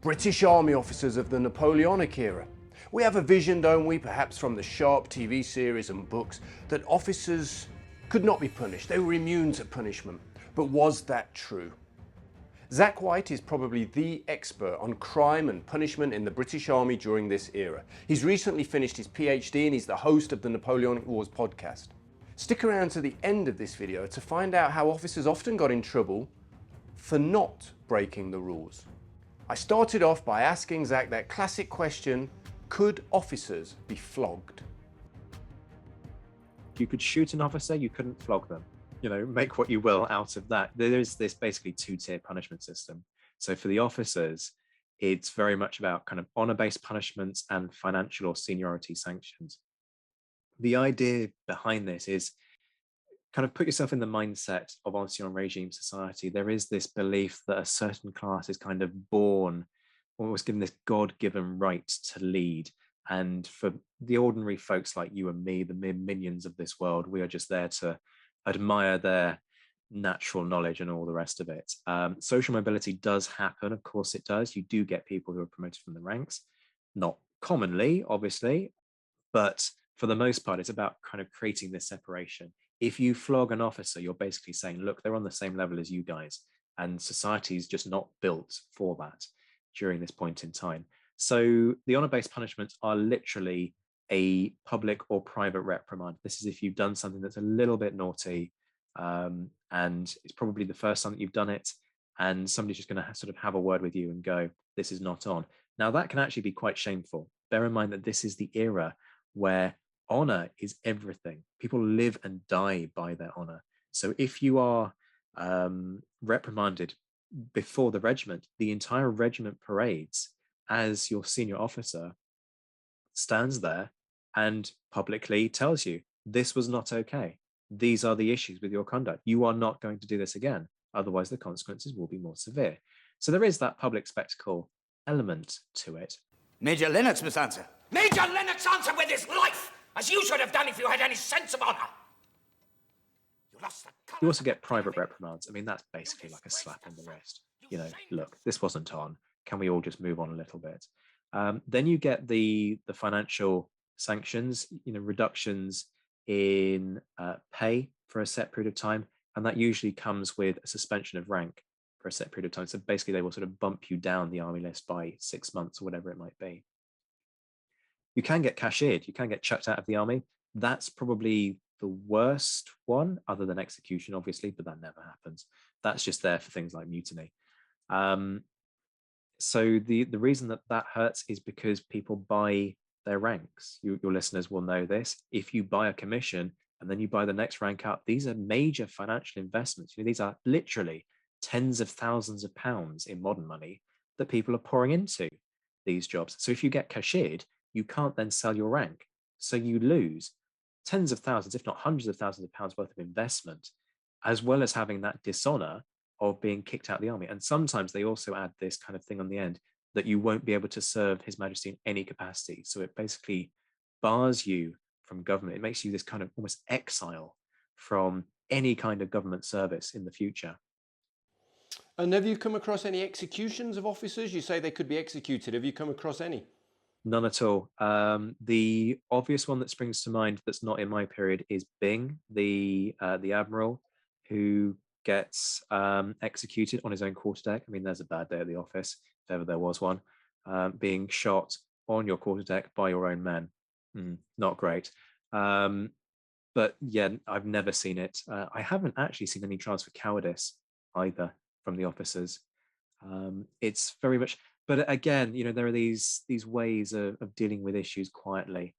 British Army officers of the Napoleonic era. We have a vision, don't we, perhaps from the Sharp TV series and books, that officers could not be punished. They were immune to punishment. But was that true? Zack White is probably the expert on crime and punishment in the British Army during this era. He's recently finished his PhD and he's the host of the Napoleonic Wars Podcast. Stick around to the end of this video to find out how officers often got in trouble for not breaking the rules. I started off by asking Zack that classic question, could officers be flogged? You could shoot an officer, you couldn't flog them. Make what you will out of that. There is this basically two-tier punishment system. So for the officers, it's very much about kind of honor-based punishments and financial or seniority sanctions. The idea behind this is kind of put yourself in the mindset of ancien regime society. There is this belief that a certain class is kind of born, almost given this God-given right to lead. And for the ordinary folks like you and me, the mere minions of this world, we are just there to admire their natural knowledge and all the rest of it. Social mobility does happen, of course it does. You do get people who are promoted from the ranks, not commonly, obviously, but for the most part, it's about kind of creating this separation. If you flog an officer, you're basically saying, look, they're on the same level as you guys, and society is just not built for that during this point in time. So the honor-based punishments are literally a public or private reprimand. This is if you've done something that's a little bit naughty, and it's probably the first time that you've done it, and somebody's just going to sort of have a word with you and go, this is not on. Now, that can actually be quite shameful. Bear in mind that this is the era where honor is everything. People live and die by their honor. So if you are reprimanded before the regiment, the entire regiment parades as your senior officer stands there and publicly tells you, this was not okay. These are the issues with your conduct. You are not going to do this again. Otherwise, the consequences will be more severe. So there is that public spectacle element to it. Major Lennox must answer. Major Lennox answer with his life, as you should have done if you had any sense of honor. You also get private reprimands. I mean, that's basically like a slap on the wrist. Look, this wasn't on. Can we all just move on a little bit? Then you get the financial sanctions, reductions in pay for a set period of time. And that usually comes with a suspension of rank for a set period of time. So basically they will sort of bump you down the army list by 6 months or whatever it might be. You can get cashiered, you can get chucked out of the army. That's probably the worst one, other than execution, obviously, but that never happens. That's just there for things like mutiny. So the reason that hurts is because people buy their ranks. Your listeners will know this. If you buy a commission and then you buy the next rank up, these are major financial investments. These are literally tens of thousands of pounds in modern money that people are pouring into these jobs. So if you get cashiered, you can't then sell your rank. So you lose tens of thousands, if not hundreds of thousands of pounds worth of investment, as well as having that dishonor of being kicked out of the army. And sometimes they also add this kind of thing on the end that you won't be able to serve His Majesty in any capacity. So it basically bars you from government. It makes you this kind of almost exile from any kind of government service in the future. And have you come across any executions of officers? You say they could be executed. Have you come across any? None at all. The obvious one that springs to mind that's not in my period is Byng, the admiral, who gets executed on his own quarterdeck. I mean, there's a bad day at the office, if ever there was one. Being shot on your quarterdeck by your own men. Not great. But yeah, I've never seen it. I haven't actually seen any trials for cowardice either from the officers. It's very much, but again, there are these ways of dealing with issues quietly.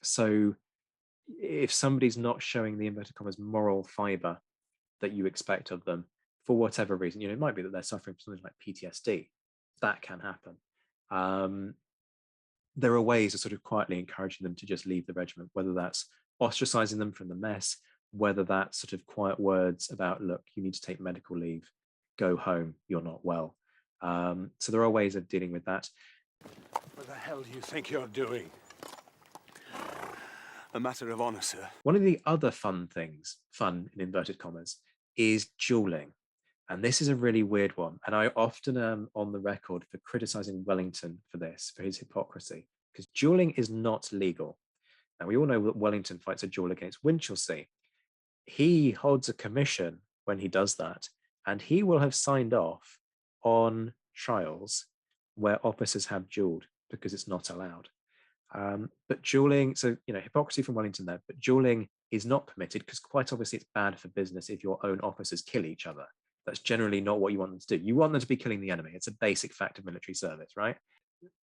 So if somebody's not showing the inverted commas moral fiber that you expect of them for whatever reason, it might be that they're suffering from something like PTSD. That can happen. There are ways of sort of quietly encouraging them to just leave the regiment, whether that's ostracizing them from the mess, whether that's sort of quiet words about, look, you need to take medical leave, go home, you're not well. So there are ways of dealing with that. What the hell do you think you're doing? A matter of honor, sir. One of the other fun in inverted commas, is dueling. And this is a really weird one. And I often am on the record for criticizing Wellington for this, for his hypocrisy, because dueling is not legal. Now, we all know that Wellington fights a duel against Winchelsea. He holds a commission when he does that, and he will have signed off on trials where officers have duelled because it's not allowed. But dueling, so, hypocrisy from Wellington there, but dueling is not permitted because quite obviously it's bad for business if your own officers kill each other. That's generally not what you want them to do. You want them to be killing the enemy. It's a basic fact of military service, right?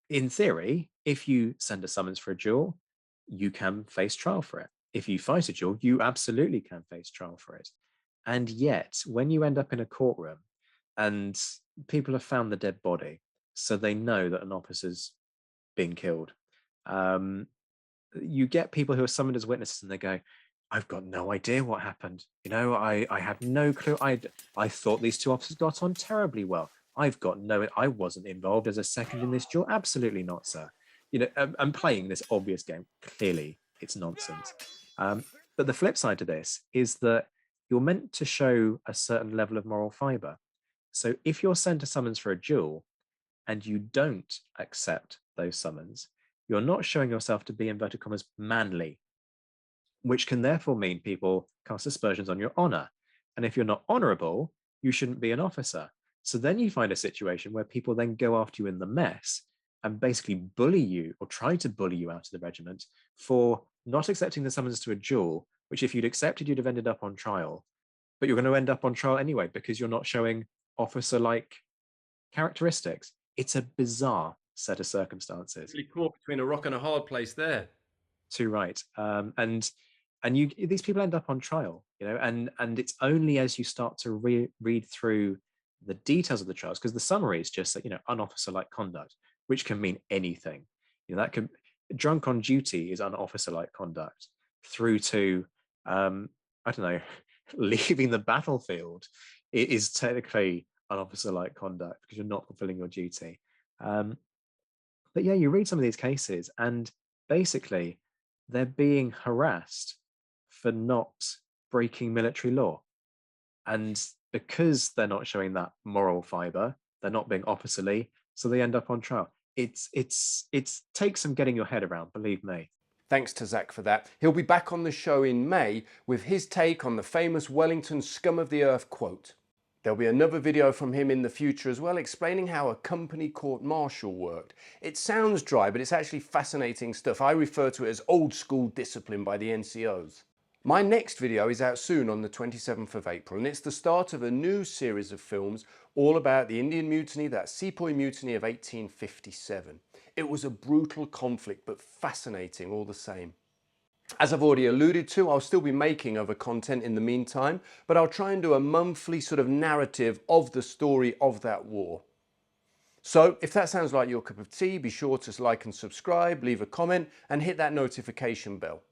In theory, if you send a summons for a duel, you can face trial for it. If you fight a duel, you absolutely can face trial for it. And yet, when you end up in a courtroom and people have found the dead body, so they know that an officer's been killed, you get people who are summoned as witnesses and they go, I've got no idea what happened. I have no clue. I thought these two officers got on terribly well. I wasn't involved as a second in this duel. Absolutely not, sir. I'm playing this obvious game. Clearly, it's nonsense. But the flip side to this is that you're meant to show a certain level of moral fiber. So if you're sent a summons for a duel and you don't accept those summons, you're not showing yourself to be, inverted commas, manly, which can therefore mean people cast aspersions on your honor. And if you're not honorable, you shouldn't be an officer. So then you find a situation where people then go after you in the mess and basically bully you or try to bully you out of the regiment for not accepting the summons to a duel, which if you'd accepted, you'd have ended up on trial. But you're going to end up on trial anyway because you're not showing officer-like characteristics. It's a bizarre set of circumstances. Really caught between a rock and a hard place there. Too right. And these people end up on trial, and it's only as you start to read through the details of the trials, because the summary is just that, unofficer-like conduct, which can mean anything. That could, drunk on duty is unofficer-like conduct, through to, I don't know, leaving the battlefield is technically unofficer-like conduct because you're not fulfilling your duty. But yeah, you read some of these cases and basically they're being harassed for not breaking military law. And because they're not showing that moral fiber, they're not being officerly, so they end up on trial. It takes some getting your head around, believe me. Thanks to Zack for that. He'll be back on the show in May with his take on the famous Wellington scum of the earth quote. There'll be another video from him in the future as well, explaining how a company court-martial worked. It sounds dry, but it's actually fascinating stuff. I refer to it as old school discipline by the NCOs. My next video is out soon on the 27th of April, and it's the start of a new series of films all about the Indian Mutiny, that Sepoy Mutiny of 1857. It was a brutal conflict, but fascinating all the same. As I've already alluded to, I'll still be making other content in the meantime, but I'll try and do a monthly sort of narrative of the story of that war. So if that sounds like your cup of tea, be sure to like and subscribe, leave a comment and hit that notification bell.